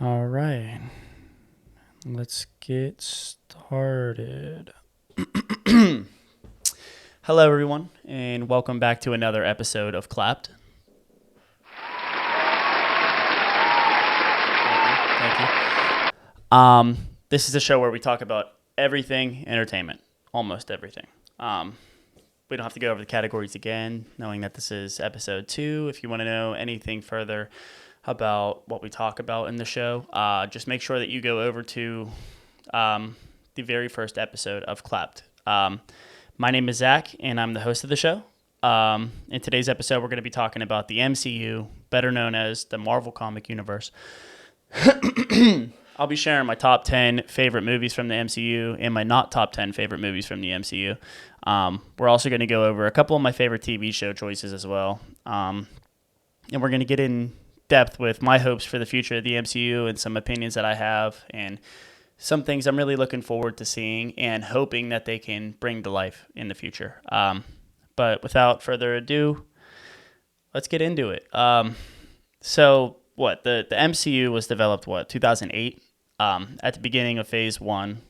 All right, let's get started. Hello, everyone, and welcome back to another episode of Clapped. Thank you. This is a show where we talk about everything entertainment, almost everything. We don't have to go over the categories again, knowing that this is episode 2. If you want to know anything further about what we talk about in the show, just make sure that you go over to the very first episode of Clapped. My name is Zach, and I'm the host of the show. In today's episode, we're going to be talking about the MCU, better known as the Marvel Comic Universe. I'll be sharing my top 10 favorite movies from the MCU and my not top 10 favorite movies from the MCU. We're also going to go over a couple of my favorite TV show choices as well. And we're going to get in depth with my hopes for the future of the MCU and some opinions that I have and some things I'm really looking forward to seeing and hoping that they can bring to life in the future. But without further ado, let's get into it. The MCU was developed, 2008? At the beginning of Phase 1.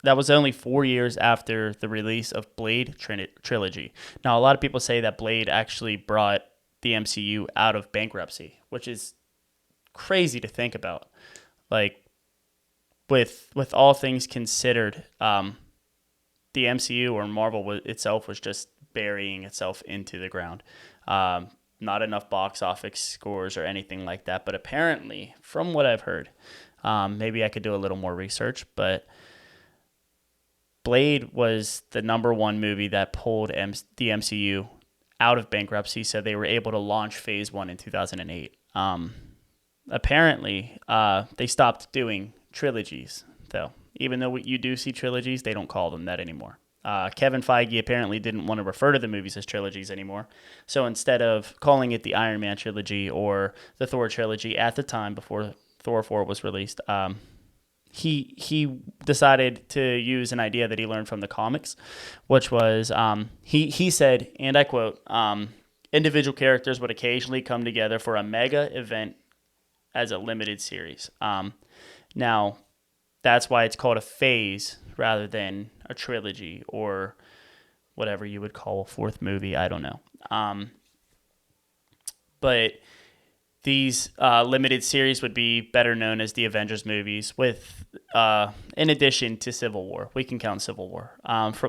That was only 4 years after the release of Blade Trilogy. Now, a lot of people say that Blade actually brought the MCU out of bankruptcy, which is crazy to think about. Like, with all things considered, the MCU or Marvel itself was just burying itself into the ground. Not enough box office scores or anything like that. But apparently, from what I've heard, maybe I could do a little more research, but Blade was the number one movie that pulled the MCU out of bankruptcy, so they were able to launch Phase 1 in 2008. Apparently, they stopped doing trilogies, though. Even though you do see trilogies, they don't call them that anymore. Kevin Feige apparently didn't want to refer to the movies as trilogies anymore. So instead of calling it the Iron Man trilogy or the Thor trilogy at the time before Thor 4 was released, he decided to use an idea that he learned from the comics, which was he said, and I quote, individual characters would occasionally come together for a mega event as a limited series. Now, that's why it's called a phase rather than a trilogy or whatever you would call a fourth movie. I don't know. But these limited series would be better known as the Avengers movies with, in addition to Civil War. We can count Civil War.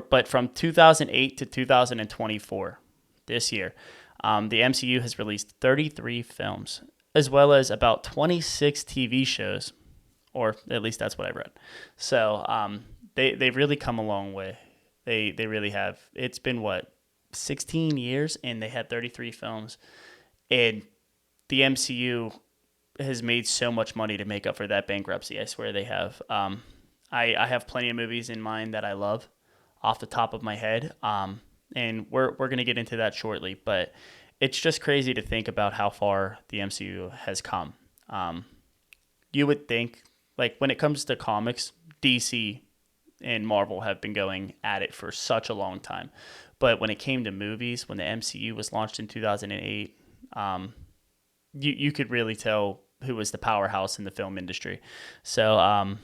But from 2008 to 2024, this year, the MCU has released 33 films, as well as about 26 TV shows, or at least that's what I read. So they've really come a long way. They really have. It's been, 16 years, and they had 33 films. And the MCU has made so much money to make up for that bankruptcy. I swear they have. I have plenty of movies in mind that I love off the top of my head, and we're going to get into that shortly. But it's just crazy to think about how far the MCU has come. You would think, like, when it comes to comics, DC and Marvel have been going at it for such a long time. But when it came to movies, when the MCU was launched in 2008, you could really tell who was the powerhouse in the film industry. So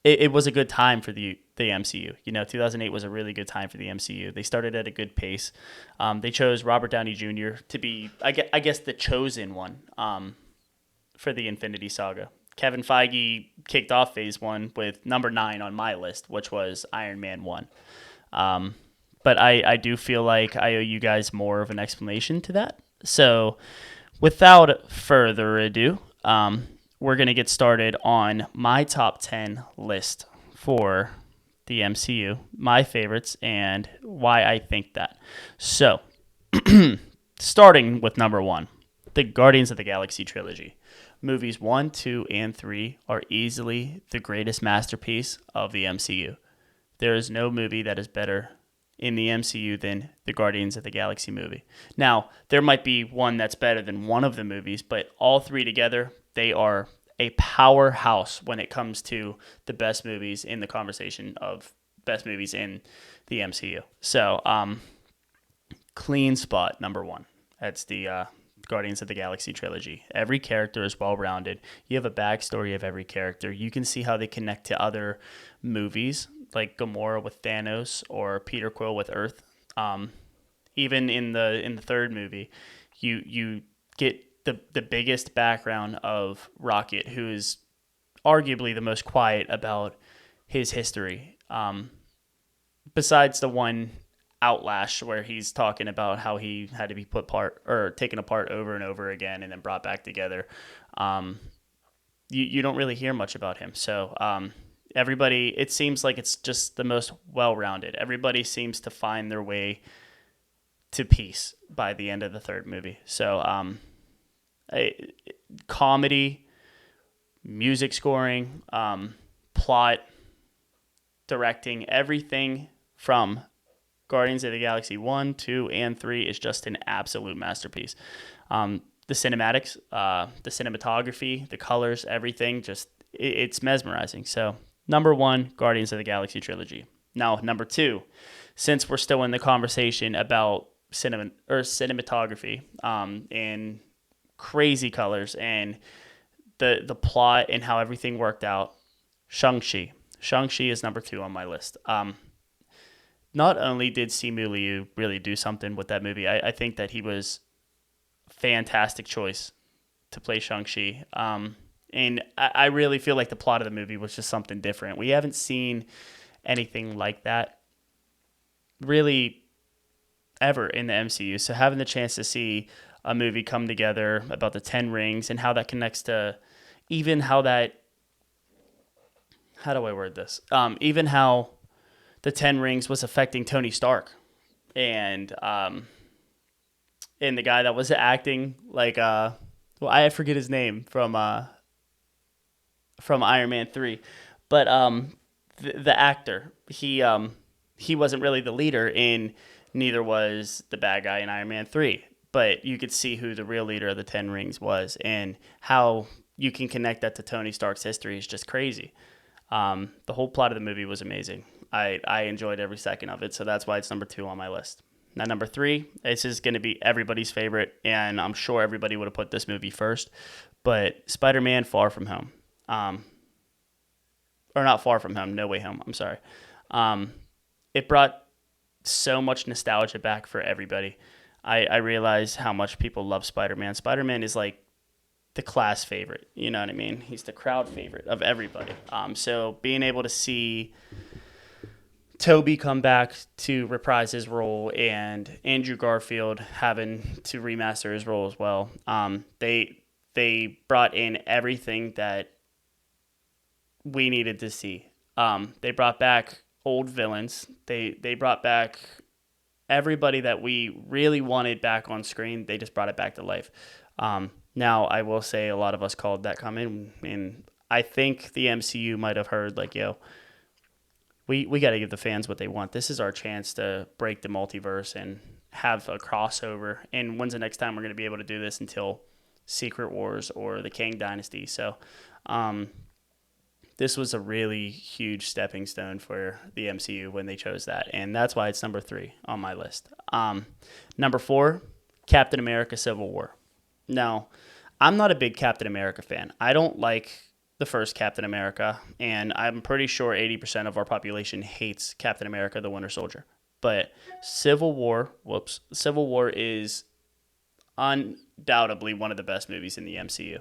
it was a good time for the MCU. 2008 was a really good time for the MCU. They started at a good pace. They chose Robert Downey Jr. to be, I guess, the chosen one for the Infinity Saga. Kevin Feige kicked off Phase 1 with number 9 on my list, which was Iron Man 1. But I do feel like I owe you guys more of an explanation to that. So without further ado, we're going to get started on my top 10 list for the MCU, my favorites, and why I think that. So, starting with number 1, the Guardians of the Galaxy trilogy. Movies 1, 2, and 3 are easily the greatest masterpiece of the MCU. There is no movie that is better in the MCU than the Guardians of the Galaxy movie. Now, there might be one that's better than one of the movies, but all three together, they are a powerhouse when it comes to the best movies in the conversation of best movies in the MCU. So, clean spot, number 1. That's the Guardians of the Galaxy trilogy. Every character is well rounded. You have a backstory of every character. You can see how they connect to other movies, like Gamora with Thanos or Peter Quill with Earth. Even in the third movie, you get the biggest background of Rocket, who is arguably the most quiet about his history. Besides the one outlash where he's talking about how he had to be taken apart over and over again and then brought back together. You don't really hear much about him. So everybody, it seems like it's just the most well-rounded. Everybody seems to find their way to peace by the end of the third movie. So comedy, music scoring, plot, directing, everything from Guardians of the Galaxy 1, 2, and 3 is just an absolute masterpiece. The cinematics, the cinematography, the colors, everything, it's mesmerizing. So, number 1, Guardians of the Galaxy trilogy. Now, number 2, since we're still in the conversation about cinematography and crazy colors and the plot and how everything worked out, Shang-Chi. Shang-Chi is number 2 on my list. Not only did Simu Liu really do something with that movie, I think that he was a fantastic choice to play Shang-Chi. And I really feel like the plot of the movie was just something different. We haven't seen anything like that really ever in the MCU. So having the chance to see a movie come together about the 10 rings and how that connects to even how that, how do I word this? Even how the 10 rings was affecting Tony Stark and the guy that was acting like I forget his name from Iron Man 3, but the actor, he wasn't really the leader, and neither was the bad guy in Iron Man 3, but you could see who the real leader of the 10 rings was, and how you can connect that to Tony Stark's history is just crazy. The whole plot of the movie was amazing. I enjoyed every second of it, so that's why it's number 2 on my list. Now, number 3, this is going to be everybody's favorite, and I'm sure everybody would have put this movie first, but Spider-Man Far From Home. Or not Far From Home, No Way Home, I'm sorry. It brought so much nostalgia back for everybody. I realize how much people love Spider-Man. Spider-Man is like the class favorite, you know what I mean? He's the crowd favorite of everybody. So being able to see Toby come back to reprise his role and Andrew Garfield having to remaster his role as well, they brought in everything that we needed to see. They brought back old villains. They brought back everybody that we really wanted back on screen. They just brought it back to life. Now, I will say a lot of us called that coming, and I think the MCU might have heard, like, yo, we got to give the fans what they want. This is our chance to break the multiverse and have a crossover. And when's the next time we're going to be able to do this until Secret Wars or the Kang Dynasty? So this was a really huge stepping stone for the MCU when they chose that. And that's why it's number 3 on my list. Number 4, Captain America Civil War. Now, I'm not a big Captain America fan. I don't like the first Captain America, and I'm pretty sure 80% of our population hates Captain America, the Winter Soldier. But Civil War is undoubtedly one of the best movies in the MCU.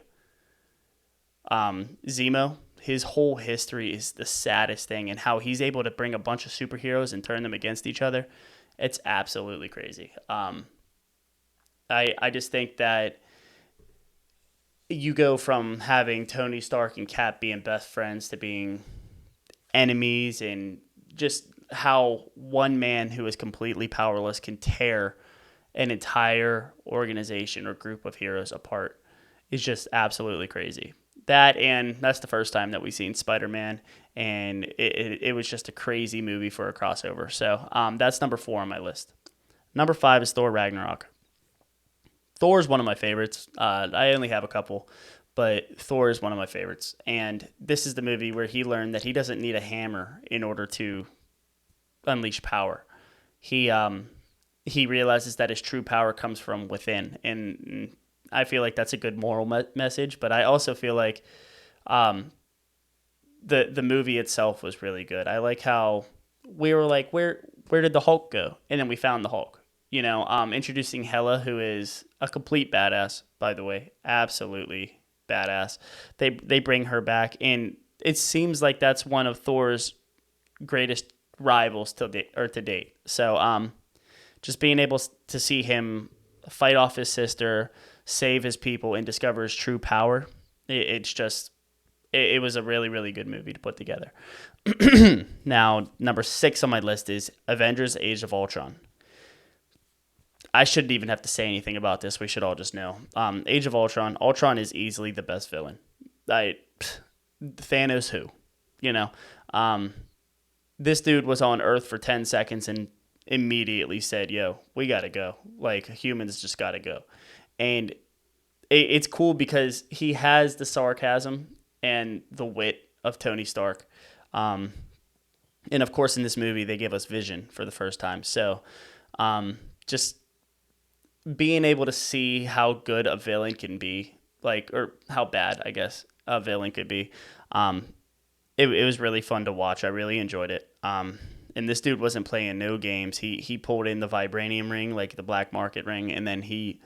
Zemo, his whole history is the saddest thing, and how he's able to bring a bunch of superheroes and turn them against each other, it's absolutely crazy. I just think that you go from having Tony Stark and Cap being best friends to being enemies, and just how one man who is completely powerless can tear an entire organization or group of heroes apart is just absolutely crazy. That's the first time that we've seen Spider-Man, and it was just a crazy movie for a crossover. So that's number 4 on my list. Number 5 is Thor Ragnarok. Thor is one of my favorites. I only have a couple, but Thor is one of my favorites. And this is the movie where he learned that he doesn't need a hammer in order to unleash power. He realizes that his true power comes from within, and I feel like that's a good moral message, but I also feel like um, the movie itself was really good. I like how we were like, where did the Hulk go? And then we found the Hulk. Introducing Hela, who is a complete badass, by the way, absolutely badass. They bring her back, and it seems like that's one of Thor's greatest rivals to date. So just being able to see him fight off his sister, save his people, and discover his true power, it's just it was a really, really good movie to put together. Now, number 6 on my list is Avengers: Age of Ultron. I shouldn't even have to say anything about this. We should all just know. Age of Ultron. Ultron is easily the best villain. Thanos who? You know, um, this dude was on Earth for 10 seconds and immediately said, yo, we got to go. Like, humans just got to go. And it's cool because he has the sarcasm and the wit of Tony Stark. And of course, in this movie, they give us Vision for the first time. So just being able to see how good a villain can be, like, or how bad, I guess, a villain could be, it was really fun to watch. I really enjoyed it. And this dude wasn't playing no games. He pulled in the vibranium ring, like the black market ring, and then he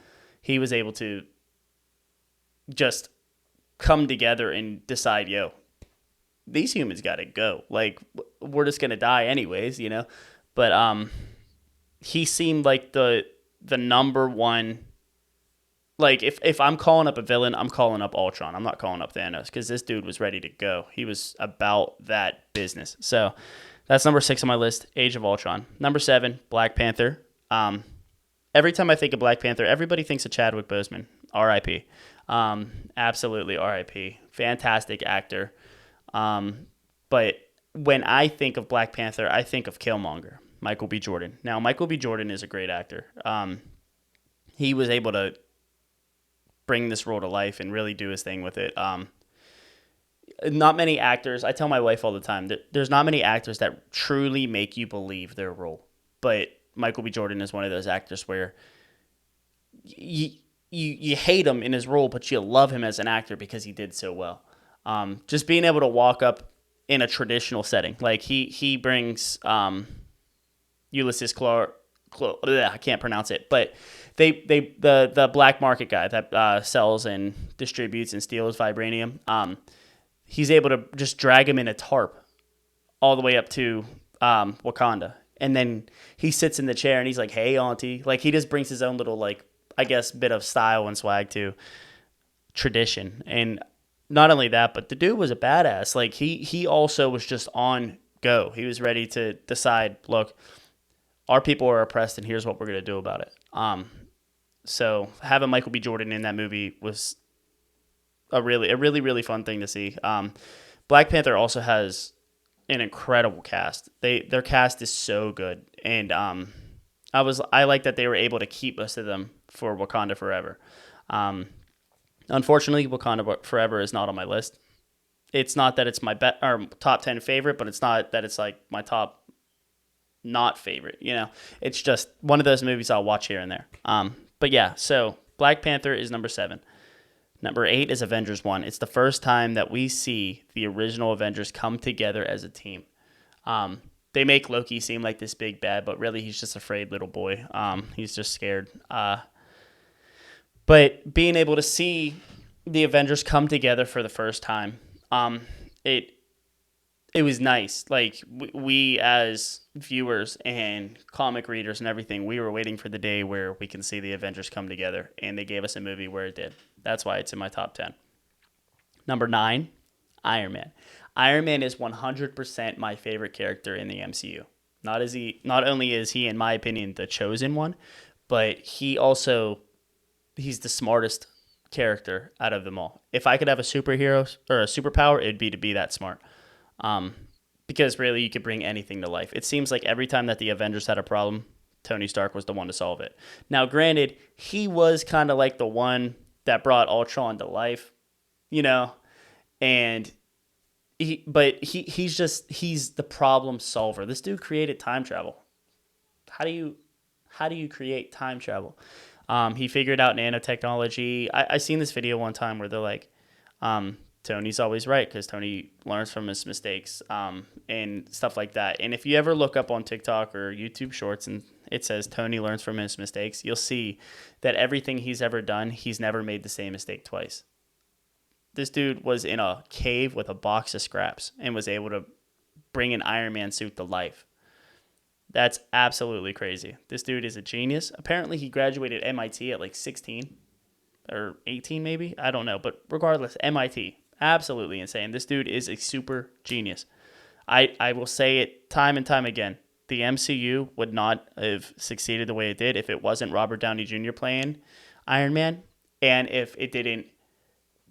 was able to just come together and decide, yo, these humans got to go. Like, we're just gonna die anyways, you know. But he seemed like the number one. Like, if I'm calling up a villain, I'm calling up Ultron. I'm not calling up Thanos because this dude was ready to go. He was about that business. So that's number 6 on my list, Age of Ultron. Number 7, Black Panther. Every time I think of Black Panther, everybody thinks of Chadwick Boseman. R.I.P. Absolutely R.I.P. Fantastic actor. But when I think of Black Panther, I think of Killmonger, Michael B. Jordan. Now, Michael B. Jordan is a great actor. He was able to bring this role to life and really do his thing with it. Not many actors, I tell my wife all the time, that there's not many actors that truly make you believe their role. But Michael B. Jordan is one of those actors where you hate him in his role, but you love him as an actor because he did so well. Just being able to walk up in a traditional setting. Like, he brings Ulysses Clark, I can't pronounce it, but the black market guy that sells and distributes and steals vibranium. He's able to just drag him in a tarp all the way up to Wakanda, and then he sits in the chair and he's like, "Hey, auntie," like he just brings his own little, like, I guess, bit of style and swag to tradition. And not only that, but the dude was a badass. Like, he also was just on go. He was ready to decide, look, our people are oppressed, and here's what we're going to do about it. So having Michael B. Jordan in that movie was a really fun thing to see. Black Panther also has an incredible cast. Their cast is so good, and I like that they were able to keep most of them for Wakanda Forever. Unfortunately, Wakanda Forever is not on my list. It's not that it's my top 10 favorite, but it's not that it's like my top not favorite. You know, it's just one of those movies I'll watch here and there. But yeah, so Black Panther is number 7. Number 8 is Avengers 1. It's the first time that we see the original Avengers come together as a team. They make Loki seem like this big bad, but really he's just a afraid little boy. He's just scared. But being able to see the Avengers come together for the first time, it was nice. Like, we as viewers and comic readers and everything, we were waiting for the day where we can see the Avengers come together, and they gave us a movie where it did. That's why it's in my top 10. Number 9, Iron Man. Iron Man is 100% my favorite character in the MCU. Not only is he, in my opinion, the chosen one, but he's the smartest character out of them all. If I could have a superhero or a superpower, it'd be to be that smart. Because really, you could bring anything to life. It seems like every time that the Avengers had a problem, Tony Stark was the one to solve it. Now, granted, he was kind of like the one that brought Ultron to life, you know, and he's the problem solver. This dude created time travel. How do you create time travel? He figured out nanotechnology. I seen this video one time where they're like, Tony's always right because Tony learns from his mistakes, and stuff like that. And if you ever look up on TikTok or YouTube Shorts and it says Tony learns from his mistakes, you'll see that everything he's ever done, he's never made the same mistake twice. This dude was in a cave with a box of scraps and was able to bring an Iron Man suit to life. That's absolutely crazy. This dude is a genius. Apparently, he graduated MIT at like 16 or 18 maybe. I don't know. But regardless, MIT. Absolutely insane. This dude is a super genius. I will say it time and time again. The MCU would not have succeeded the way it did if it wasn't Robert Downey Jr. playing Iron Man and if it didn't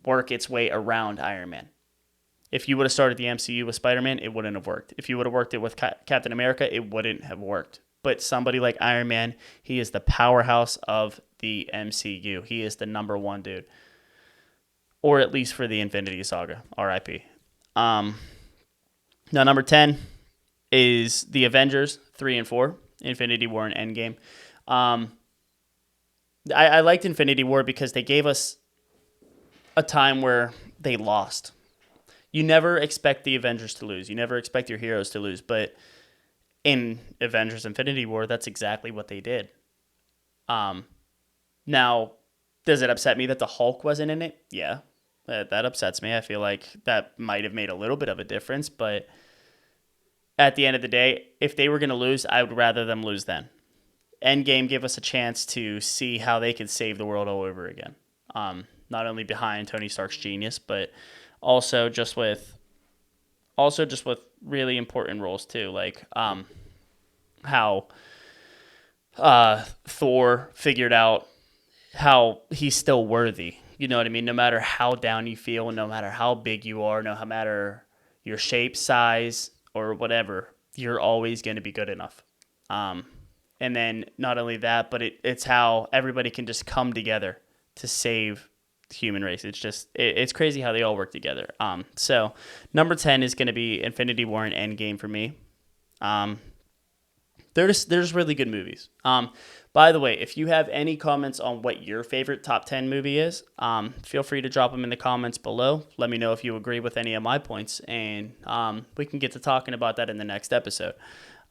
work its way around Iron Man. If you would have started the MCU with Spider-Man, it wouldn't have worked. If you would have worked it with Captain America, it wouldn't have worked. But somebody like Iron Man, he is the powerhouse of the MCU. He is the number one dude. Or at least for the Infinity Saga, RIP. Now, number 10 is the Avengers 3 and 4, Infinity War and Endgame. I liked Infinity War because they gave us a time where they lost. You never expect the Avengers to lose. You never expect your heroes to lose. But in Avengers Infinity War, that's exactly what they did. Now, does it upset me that the Hulk wasn't in it? Yeah, that upsets me. I feel like that might have made a little bit of a difference. But at the end of the day, if they were going to lose, I would rather them lose then. Endgame gave us a chance to see how they could save the world all over again. Not only behind Tony Stark's genius, but also just with really important roles too, like how Thor figured out how he's still worthy. You know what I mean? No matter how down you feel, no matter how big you are, no matter your shape, size, or whatever, you're always going to be good enough. And then not only that, but it's how everybody can just come together to save human race. It's crazy how they all work together. So number 10 is going to be Infinity War and Endgame for me. There's really good movies. By the way, if you have any comments on what your favorite top 10 movie is, feel free to drop them in the comments below. Let me know if you agree with any of my points, and we can get to talking about that in the next episode.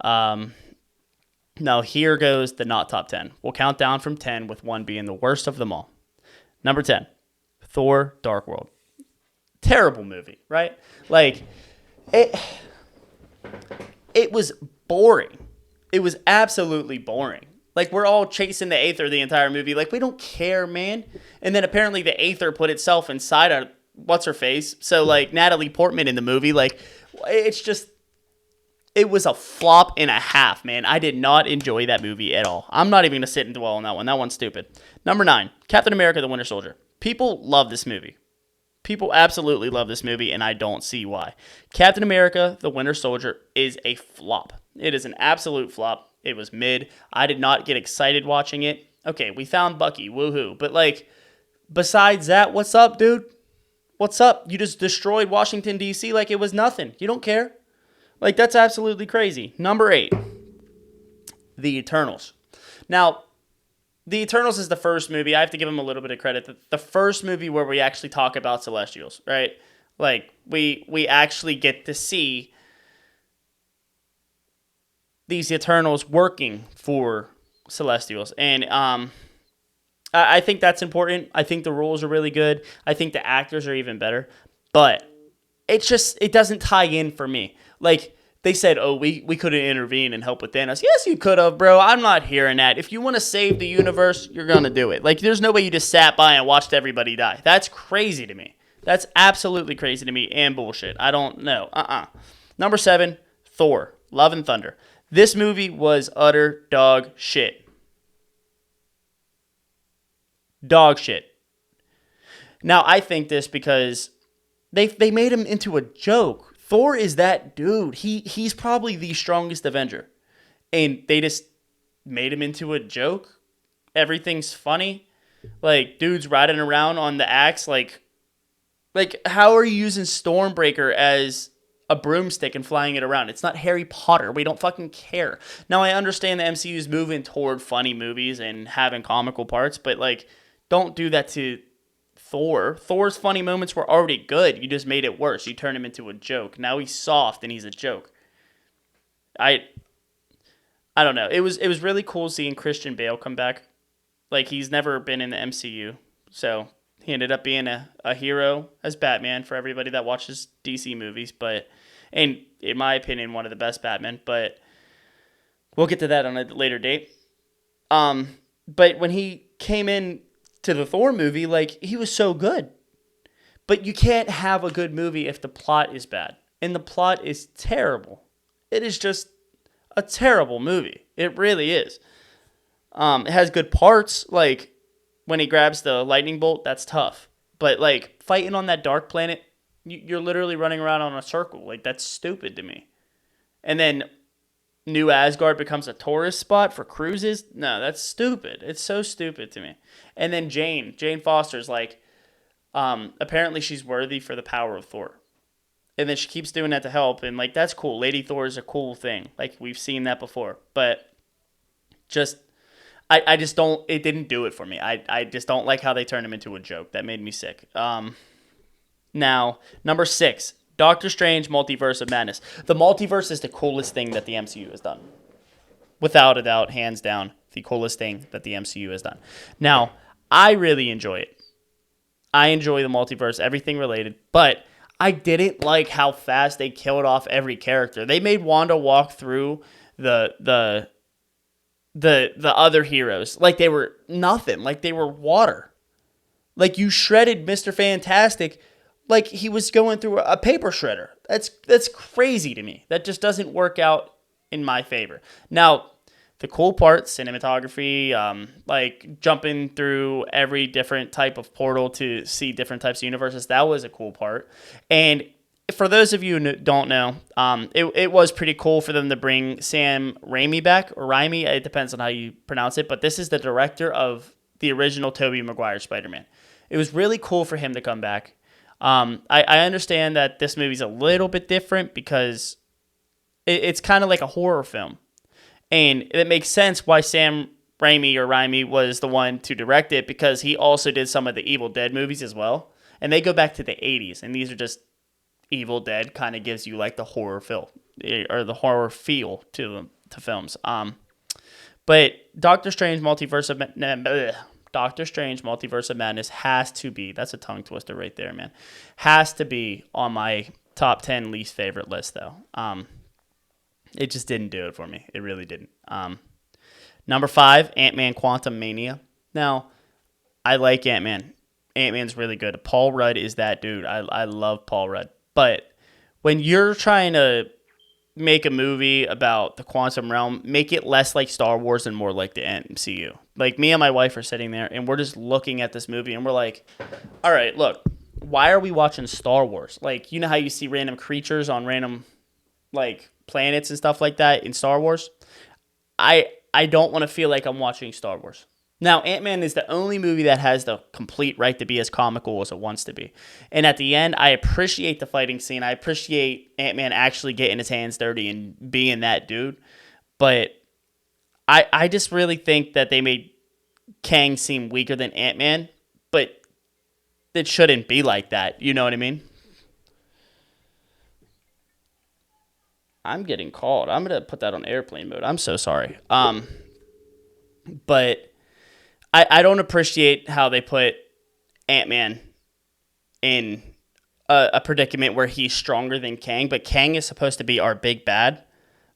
Now here goes the not top 10. We'll count down from 10 with 1 being the worst of them all. Number 10. Thor: Dark World. Terrible movie, right? Like, it was boring. It was absolutely boring. Like, we're all chasing the Aether the entire movie. Like, we don't care, man. And then apparently the Aether put itself inside of what's-her-face. So, like, Natalie Portman in the movie, like, it's just, it was a flop and a half, man. I did not enjoy that movie at all. I'm not even going to sit and dwell on that one. That one's stupid. Number 9, Captain America: The Winter Soldier. People love this movie. People absolutely love this movie, and I don't see why. Captain America: The Winter Soldier is a flop. It is an absolute flop. It was mid. I did not get excited watching it. Okay, we found Bucky. Woohoo. But, like, besides that, what's up, dude? What's up? You just destroyed Washington, D.C. like it was nothing. You don't care. Like, that's absolutely crazy. Number 8, The Eternals. Now, The Eternals is the first movie. I have to give them a little bit of credit. The first movie where we actually talk about Celestials, right? Like, we actually get to see these Eternals working for Celestials. And I think that's important. I think the roles are really good. I think the actors are even better. But it doesn't tie in for me. Like, they said, oh, we couldn't intervene and help with Thanos. Yes, you could have, bro. I'm not hearing that. If you want to save the universe, you're going to do it. Like, there's no way you just sat by and watched everybody die. That's crazy to me. That's absolutely crazy to me and bullshit. I don't know. Number 7, Thor: Love and Thunder. This movie was utter dog shit. Dog shit. Now, I think this because they made him into a joke. Thor is that dude. He's probably the strongest Avenger. And they just made him into a joke. Everything's funny. Like, dude's riding around on the axe. Like how are you using Stormbreaker as a broomstick and flying it around. It's not Harry Potter. We don't fucking care. Now, I understand the MCU is moving toward funny movies and having comical parts, but like, don't do that to Thor. Thor's funny moments were already good. You just made it worse. You turned him into a joke. Now he's soft and he's a joke. I don't know. It was really cool seeing Christian Bale come back. Like, he's never been in the MCU, so he ended up being a hero as Batman for everybody that watches DC movies. But, and in my opinion, one of the best Batman. But we'll get to that on a later date. But when he came in to the Thor movie, like, he was so good. But you can't have a good movie if the plot is bad, and the plot is terrible. It is just a terrible movie. It really is. It has good parts, like when he grabs the lightning bolt, that's tough. But like fighting on that dark planet, you're literally running around on a circle. Like, that's stupid to me. And then New Asgard becomes a tourist spot for cruises. No, that's stupid. It's so stupid to me. And then Jane Foster's like, apparently she's worthy for the power of Thor. And then she keeps doing that to help, and like, that's cool. Lady Thor is a cool thing. Like, we've seen that before. But just I just don't, it didn't do it for me. I just don't like how they turned him into a joke. That made me sick. Now, number 6, Doctor Strange, Multiverse of Madness. The multiverse is the coolest thing that the MCU has done. Without a doubt, hands down, the coolest thing that the MCU has done. Now, I really enjoy it. I enjoy the multiverse, everything related, but I didn't like how fast they killed off every character. They made Wanda walk through the other heroes like they were nothing, like they were water. Like, you shredded Mr. Fantastic like he was going through a paper shredder. That's crazy to me. That just doesn't work out in my favor. Now, the cool part, cinematography, like jumping through every different type of portal to see different types of universes, that was a cool part. And for those of you who don't know, it was pretty cool for them to bring Sam Raimi back, or Raimi, it depends on how you pronounce it, but this is the director of the original Tobey Maguire Spider-Man. It was really cool for him to come back. I understand that this movie's a little bit different because it's kind of like a horror film. And it makes sense why Sam Raimi was the one to direct it, because he also did some of the Evil Dead movies as well. And they go back to the 80s, and these are just Evil Dead, kind of gives you like the horror feel, or the horror feel to films. But Doctor Strange Multiverse of Madness has to be, that's a tongue twister right there, man. Has to be on my top 10 least favorite list, though. It just didn't do it for me. It really didn't. Number 5, Ant-Man Quantumania. Now, I like Ant-Man. Ant-Man's really good. Paul Rudd is that dude. I love Paul Rudd. But when you're trying to make a movie about the quantum realm, make it less like Star Wars and more like the MCU. Like, me and my wife are sitting there, and we're just looking at this movie, and we're like, all right, look, why are we watching Star Wars? Like, you know how you see random creatures on random, like, planets and stuff like that in Star Wars? I don't want to feel like I'm watching Star Wars. Now, Ant-Man is the only movie that has the complete right to be as comical as it wants to be. And at the end, I appreciate the fighting scene. I appreciate Ant-Man actually getting his hands dirty and being that dude. But I just really think that they made Kang seem weaker than Ant-Man. But it shouldn't be like that. You know what I mean? I'm getting called. I'm going to put that on airplane mode. I'm so sorry. But I don't appreciate how they put Ant-Man in a predicament where he's stronger than Kang, but Kang is supposed to be our big bad.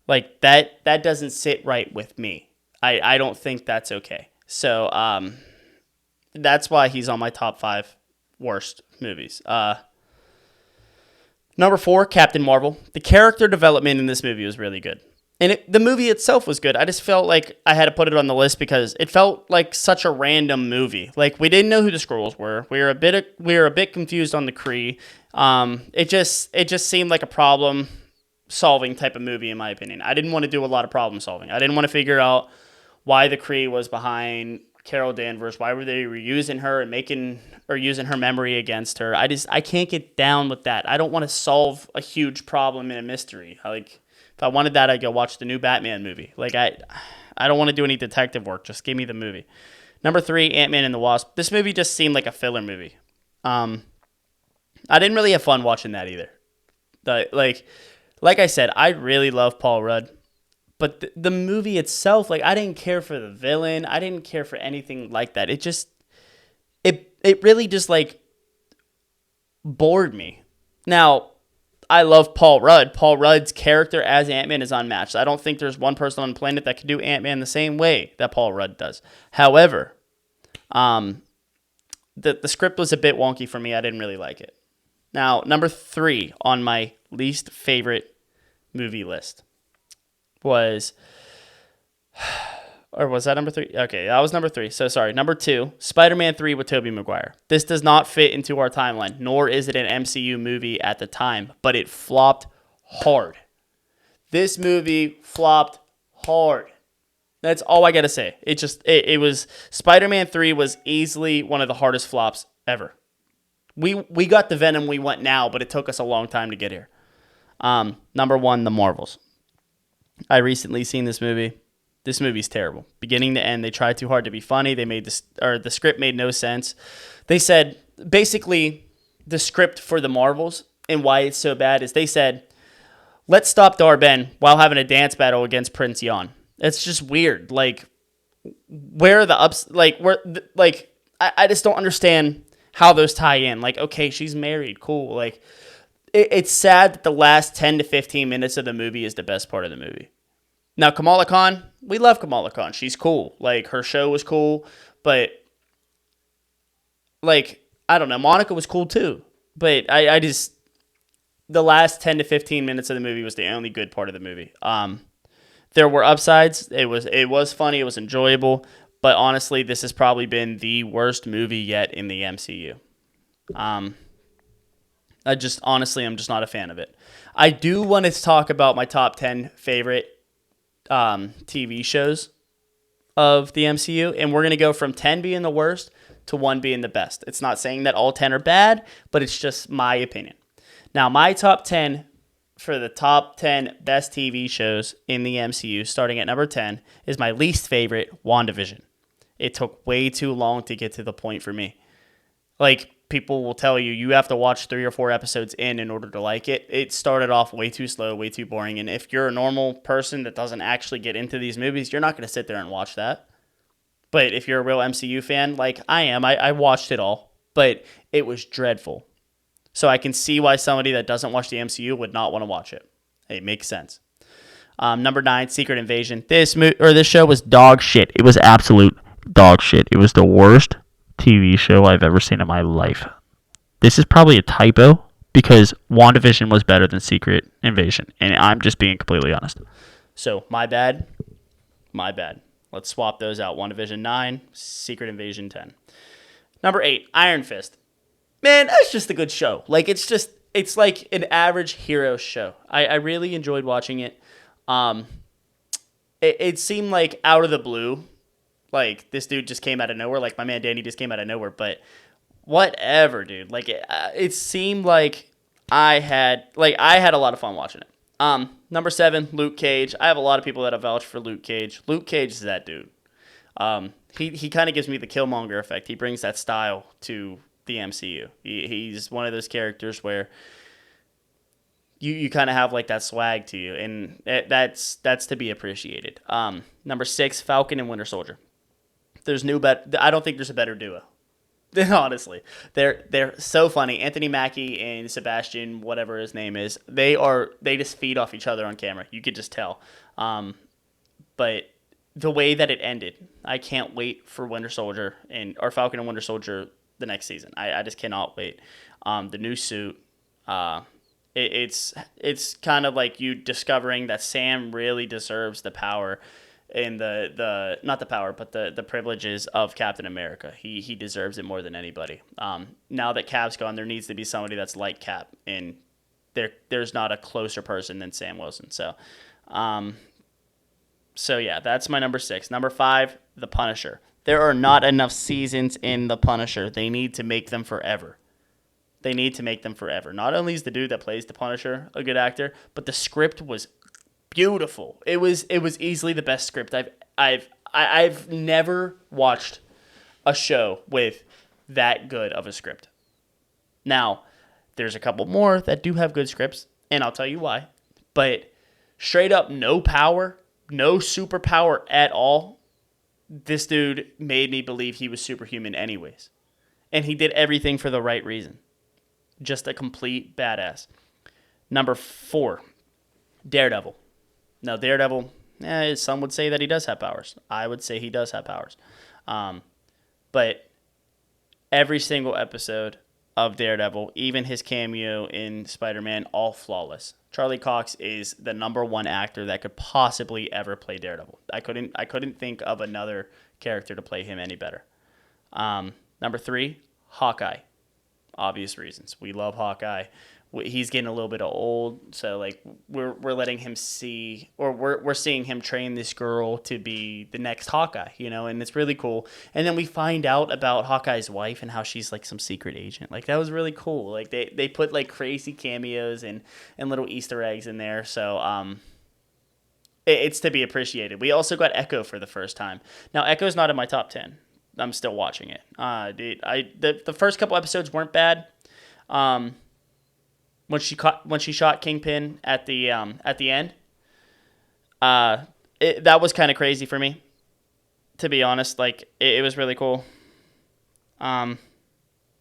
Like, that doesn't sit right with me. I don't think that's okay. So that's why he's on my top 5 worst movies. Number 4, Captain Marvel. The character development in this movie was really good. And the movie itself was good. I just felt like I had to put it on the list because it felt like such a random movie. Like, we didn't know who the Skrulls were. We were a bit confused on the Kree. It just seemed like a problem solving type of movie, in my opinion. I didn't want to do a lot of problem solving. I didn't want to figure out why the Kree was behind Carol Danvers? Why were they reusing her and using her memory against her? I can't get down with that. I don't want to solve a huge problem in a mystery. If I wanted that, I'd go watch the new Batman movie. I don't want to do any detective work. Just give me the movie. Number 3, Ant-Man and the Wasp. This movie just seemed like a filler movie. I didn't really have fun watching that either. Like I said, I really love Paul Rudd. But the movie itself, I didn't care for the villain. I didn't care for anything like that. It really just bored me. Now, I love Paul Rudd. Paul Rudd's character as Ant-Man is unmatched. I don't think there's one person on the planet that could do Ant-Man the same way that Paul Rudd does. However, the script was a bit wonky for me. I didn't really like it. Now, number 3 on my least favorite movie list was that number 3? Okay, that was number 3. So sorry. Number 2, Spider-Man 3 with Tobey Maguire. This does not fit into our timeline, nor is it an MCU movie at the time, but it flopped hard. This movie flopped hard. That's all I got to say. It was Spider-Man 3 was easily one of the hardest flops ever. We got the Venom we want now, but it took us a long time to get here. Number 1, The Marvels. I recently seen this movie. This movie's terrible. Beginning to end, they tried too hard to be funny. The script made no sense. They said, basically, the script for The Marvels and why it's so bad is they said, let's stop Dar-Ben while having a dance battle against Prince Yan. It's just weird. Where are the ups? I just don't understand how those tie in. Okay, she's married. Cool. It's sad that the last 10 to 15 minutes of the movie is the best part of the movie. Now, Kamala Khan, we love Kamala Khan. She's cool. Her show was cool, but, I don't know. Monica was cool too. But I just, the last 10 to 15 minutes of the movie was the only good part of the movie. There were upsides. It was funny. It was enjoyable. But honestly, this has probably been the worst movie yet in the MCU. I'm just not a fan of it. I do want to talk about my top 10 favorite TV shows of the MCU, and we're going to go from 10 being the worst to 1 being the best. It's not saying that all 10 are bad, but it's just my opinion. Now, my top 10 for the top 10 best TV shows in the MCU, starting at number 10, is my least favorite, WandaVision. It took way too long to get to the point for me. People will tell you have to watch 3 or 4 episodes in order to like it. It started off way too slow, way too boring. And if you're a normal person that doesn't actually get into these movies, you're not going to sit there and watch that. But if you're a real MCU fan, like I am, I watched it all. But it was dreadful. So I can see why somebody that doesn't watch the MCU would not want to watch it. It makes sense. Number 9, Secret Invasion. This show was dog shit. It was absolute dog shit. It was the worst TV show I've ever seen in my life. This is probably a typo because WandaVision was better than Secret Invasion, and I'm just being completely honest. So, my bad. Let's swap those out. WandaVision 9, Secret Invasion 10. Number 8, Iron Fist. Man, that's just a good show. It's like an average hero show. I really enjoyed watching it. It seemed like out of the blue. This dude just came out of nowhere. My man Danny just came out of nowhere. But whatever, dude. It seemed like I had a lot of fun watching it. Number 7, Luke Cage. I have a lot of people that have vouched for Luke Cage. Luke Cage is that dude. He kind of gives me the Killmonger effect. He brings that style to the MCU. He's one of those characters where you kind of have that swag to you, and that's to be appreciated. Number 6, Falcon and Winter Soldier. I don't think there's a better duo. Honestly, they're so funny. Anthony Mackie and Sebastian, whatever his name is, they just feed off each other on camera. You could just tell. But the way that it ended, I can't wait for Winter Soldier or Falcon and Winter Soldier the next season. I just cannot wait. The new suit. It's kind of like you discovering that Sam really deserves the power and the not the power, but the privileges of Captain America. He deserves it more than anybody. Now that Cap's gone, there needs to be somebody that's like Cap, and there's not a closer person than Sam Wilson. So yeah, that's my number 6. Number 5, The Punisher. There are not enough seasons in The Punisher. They need to make them forever. They need to make them forever. Not only is the dude that plays the Punisher a good actor, but the script was beautiful. It was easily the best script I've never watched a show with that good of a script. Now, there's a couple more that do have good scripts, and I'll tell you why. But straight up, no power, no superpower at all. This dude made me believe he was superhuman anyways. And he did everything for the right reason. Just a complete badass. Number 4, Daredevil. Now, Daredevil, some would say that he does have powers. I would say he does have powers. But every single episode of Daredevil, even his cameo in Spider-Man, all flawless. Charlie Cox is the number 1 actor that could possibly ever play Daredevil. I couldn't think of another character to play him any better. Number 3, Hawkeye. Obvious reasons. We love Hawkeye. He's getting a little bit old, so like we're letting him see, or we're seeing him train this girl to be the next Hawkeye, and it's really cool. And then we find out about Hawkeye's wife and how she's like some secret agent. Like that was really cool. Like they put like crazy cameos and little Easter eggs in there. So it's to be appreciated. We also got Echo for the first time. Now Echo's not in my top 10. I'm still watching it. The first couple episodes weren't bad. When she shot Kingpin at the end, that was kind of crazy for me, to be honest. Like it was really cool.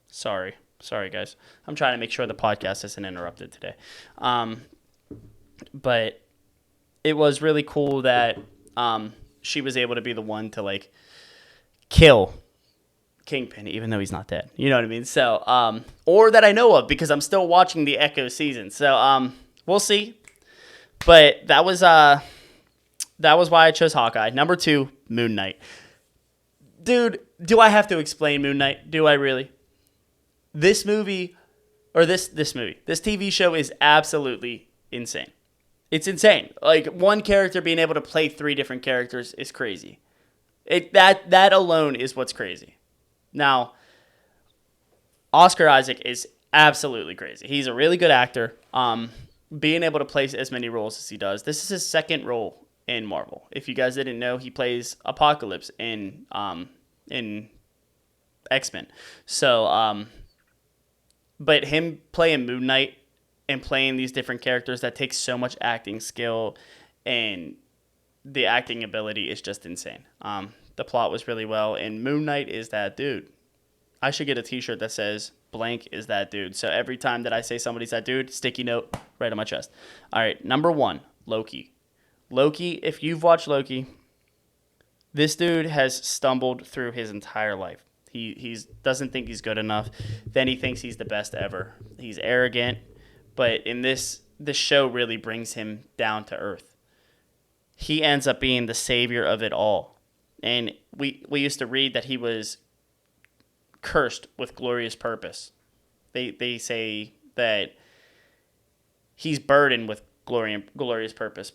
Sorry guys. I'm trying to make sure the podcast isn't interrupted today. But it was really cool that she was able to be the one to like kill Kingpin, even though he's not dead. You know what I mean? So, or that I know of, because I'm still watching the Echo season. So, we'll see. But that was why I chose Hawkeye. Number 2, Moon Knight. Dude, do I have to explain Moon Knight? Do I really? This TV show is absolutely insane. It's insane. Like, one character being able to play 3 different characters is crazy. That alone is what's crazy. Now, Oscar Isaac is absolutely crazy. He's a really good actor. Being able to play as many roles as he does. This is his second role in Marvel. If you guys didn't know, he plays Apocalypse in X-Men. So, but him playing Moon Knight and playing these different characters, that takes so much acting skill, and the acting ability is just insane. The plot was really well, and Moon Knight is that dude. I should get a t-shirt that says blank is that dude. So every time that I say somebody's that dude, sticky note right on my chest. All right, number 1, Loki. Loki, if you've watched Loki, this dude has stumbled through his entire life. He doesn't think he's good enough. Then he thinks he's the best ever. He's arrogant, but in this show really brings him down to earth. He ends up being the savior of it all. And we used to read that he was cursed with glorious purpose. They say that he's burdened with glorious purpose,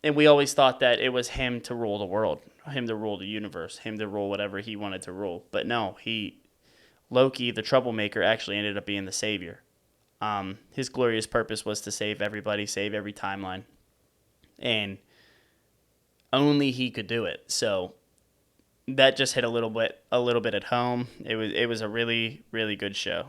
and we always thought that it was him to rule the world, him to rule the universe, him to rule whatever he wanted to rule. But no, Loki, the troublemaker, actually ended up being the savior. His glorious purpose was to save everybody, save every timeline, and only he could do it. So that just hit a little bit at home. It was a really, really good show.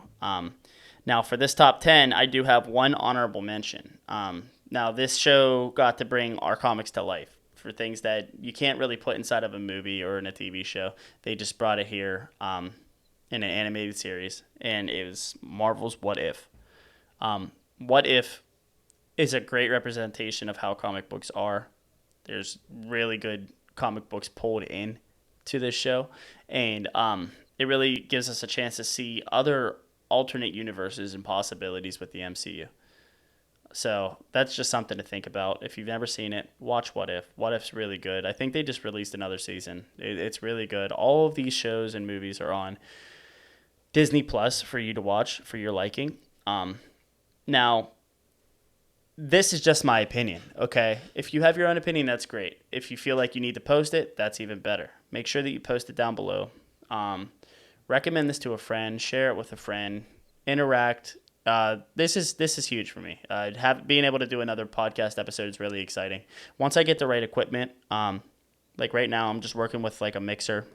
Now for this top 10, I do have one honorable mention. Now this show got to bring our comics to life for things that you can't really put inside of a movie or in a TV show. They just brought it here in an animated series, and it was Marvel's What If. What If is a great representation of how comic books are. There's really good comic books pulled in to this show, and it really gives us a chance to see other alternate universes and possibilities with the MCU. So that's just something to think about. If you've never seen it, watch What If. What If's really good. I think they just released another season. It's really good. All of these shows and movies are on Disney Plus for you to watch for your liking. Now, this is just my opinion, okay? If you have your own opinion, that's great. If you feel like you need to post it, that's even better. make sure that you post it down below. Recommend this to a friend, share it with a friend, interact. This is huge for me. Being able to do another podcast episode is really exciting. Once I get the right equipment, like right now, I'm just working with like a mixer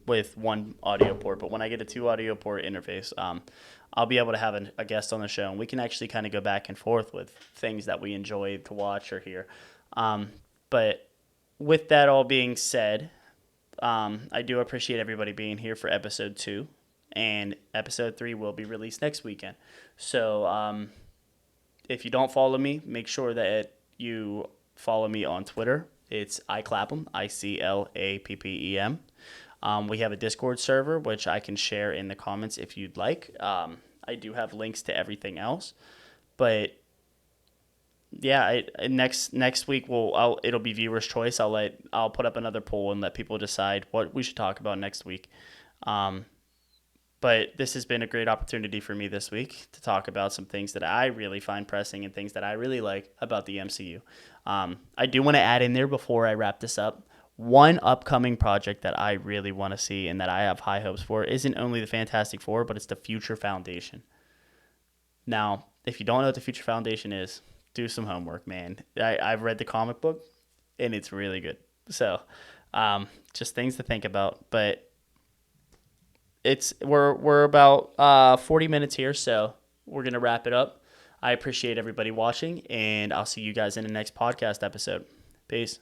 with one audio port. But when I get a 2 audio port interface, I'll be able to have a guest on the show, and we can actually kind of go back and forth with things that we enjoy to watch or hear. But with that all being said, I do appreciate everybody being here for episode 2, and episode 3 will be released next weekend. So if you don't follow me, make sure that you follow me on Twitter. It's iClappem, ICLAPPEM. We have a Discord server, which I can share in the comments if you'd like. I do have links to everything else, but yeah, next week it'll be viewers' choice. I'll put up another poll and let people decide what we should talk about next week. But this has been a great opportunity for me this week to talk about some things that I really find pressing and things that I really like about the MCU. I do want to add in there before I wrap this up, one upcoming project that I really want to see and that I have high hopes for isn't only the Fantastic Four, but it's the Future Foundation. Now, if you don't know what the Future Foundation is, do some homework, man. I've read the comic book, and it's really good. So, just things to think about. But we're about 40 minutes here, so we're gonna wrap it up. I appreciate everybody watching, and I'll see you guys in the next podcast episode. Peace.